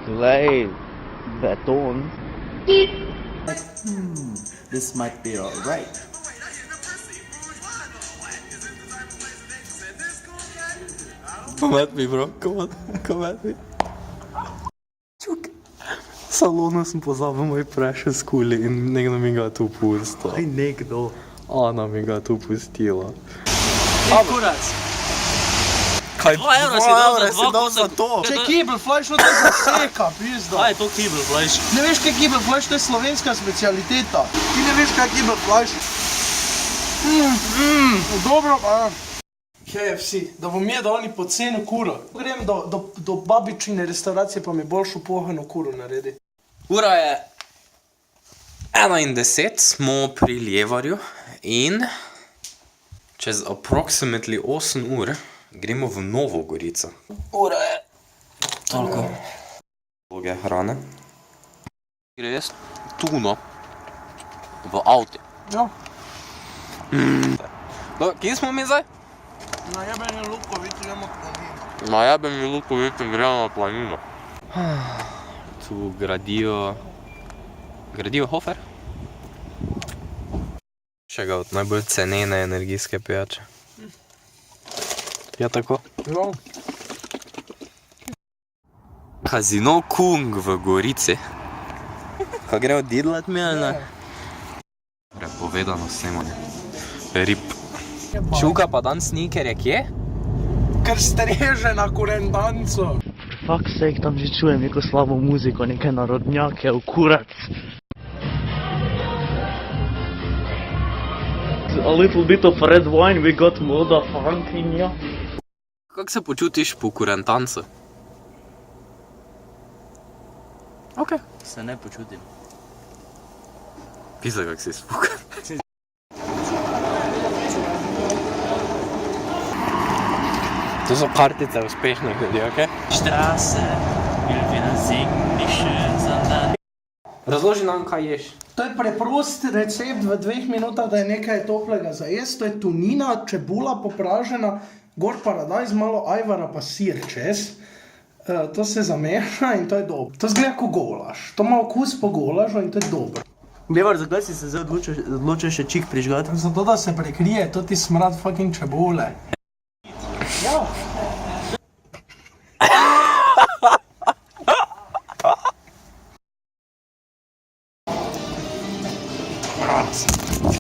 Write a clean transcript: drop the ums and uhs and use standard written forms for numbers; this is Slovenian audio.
Glej, beton. This might be alright. Come at me, bro. Come at me. Čuk. Salonu sem pozabil moj precious kuli in nekdo mi ga tu pustil. Aj nekdo. Ana mi ga tu pustila. Kurac. Kaj? 2 evra si dal za 2 dal za to. Če Kibel flash, to je zaseka, pizda. Kaj je to kibel, vlajš? Ne veš kaj je kibel flash, to je slovenska specialiteta. Ti ne veš kaj je kibel flash? Dobro, pa. KFC, da bom jedel oni poceni kuro. Grem do babičine restauracije, pa mi boljšo pohano kuro naredi. Ura je 1:10, smo pri Ljevarju in čez approximately 8 ur gremo v Novo Gorico. Ura je. Toliko. Dolge hrane. Gre jaz tuno v avti. Ja. Kje smo mi zdaj? Na jebeni Lukovici gremo planino. Na jebeni Lukovici gremo na planino. Tu gradijo hofer. Še ga od najbolj cenene energijske pijače. Ja, tako? Ja. Kazino Kung v Gorici. Kaj gre odidlat mi, ali ne? Prepovedano snemanje. Rip. Čuka pa dan sneaker je kje? Ker streže na kurendanco. Fuck sake, tam že čujem neko slabo muziko, neke narodnjake, v kurac. A little bit of red wine, we got moda funk in ya. Kako se počutiš po kurentancu? Ok. Se ne počutim. Pisa, kak si spukan. To so kartice uspešnih ljudi, ok? Straße, will wieder singen, wie schön, sondern... Razloži nam, kaj ješ. To je preprost recept v 2 minutah, da je nekaj toplega za jesti. To je tunina, čebula popražena, gor paradajz, malo ajvara pa sir čez. To se zameša in to je dobro. To zgleda kot golaž. To ima okus po golažu in to je dobro. Levar, zakaj si se zdaj odločil še čik prižgati? Zato, da se prekrije to ti smrad fucking čebule.